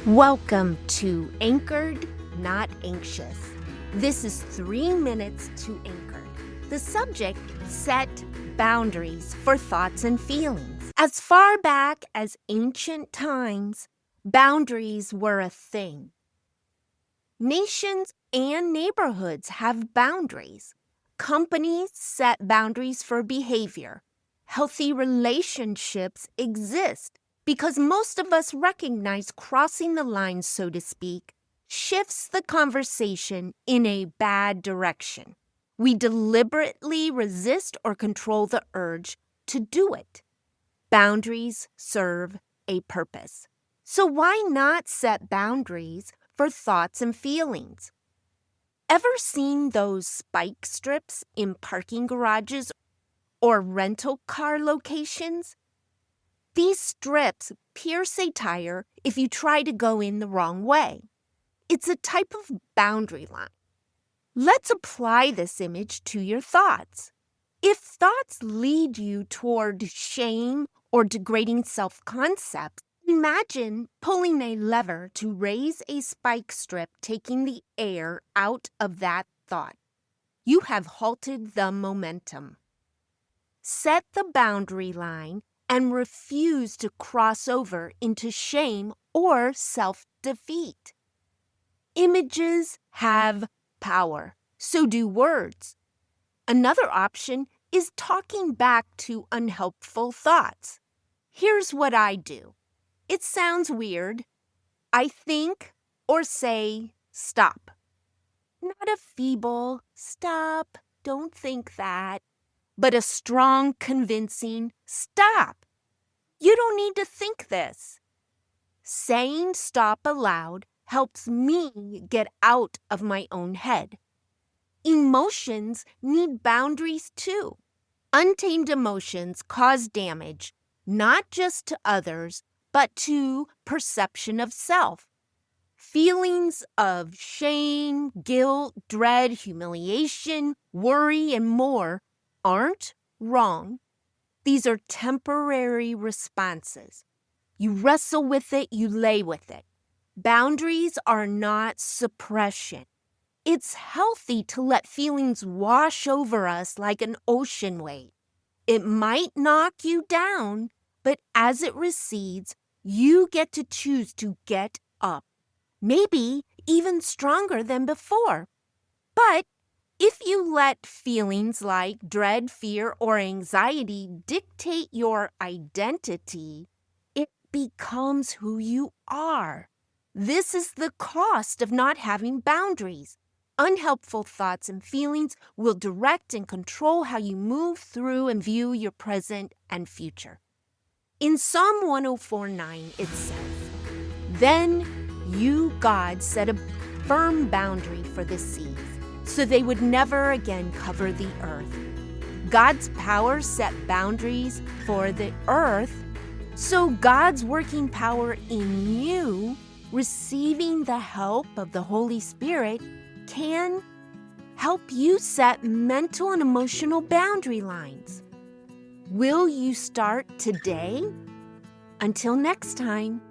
Welcome to Anchored, Not Anxious. This is 3 minutes to anchor. The subject, set boundaries for thoughts and feelings. As far back as ancient times, boundaries were a thing. Nations and neighborhoods have boundaries. Companies set boundaries for behavior. Healthy relationships exist because most of us recognize crossing the line, so to speak, shifts the conversation in a bad direction. We deliberately resist or control the urge to do it. Boundaries serve a purpose. So why not set boundaries for thoughts and feelings? Ever seen those spike strips in parking garages or rental car locations? These strips pierce a tire if you try to go in the wrong way. It's a type of boundary line. Let's apply this image to your thoughts. If thoughts lead you toward shame or degrading self-concept, imagine pulling a lever to raise a spike strip, taking the air out of that thought. You have halted the momentum. Set the boundary line and refuse to cross over into shame or self-defeat. Images have power, so do words. Another option is talking back to unhelpful thoughts. Here's what I do. It sounds weird. I think or say, stop. Not a feeble, stop, don't think that, but a strong, convincing, stop. You don't need to think this. Saying stop aloud helps me get out of my own head. Emotions need boundaries too. Untamed emotions cause damage, not just to others, but to perception of self. Feelings of shame, guilt, dread, humiliation, worry, and more aren't wrong. These are temporary responses. You wrestle with it, you lay with it. Boundaries are not suppression. It's healthy to let feelings wash over us like an ocean wave. It might knock you down, but as it recedes, you get to choose to get up. Maybe even stronger than before. But if you let feelings like dread, fear, or anxiety dictate your identity, it becomes who you are. This is the cost of not having boundaries. Unhelpful thoughts and feelings will direct and control how you move through and view your present and future. In Psalm 104:9, it says, "Then you, God, set a firm boundary for the seas, so they would never again cover the earth." God's power set boundaries for the earth, so God's working power in you, receiving the help of the Holy Spirit, can help you set mental and emotional boundary lines. Will you start today? Until next time.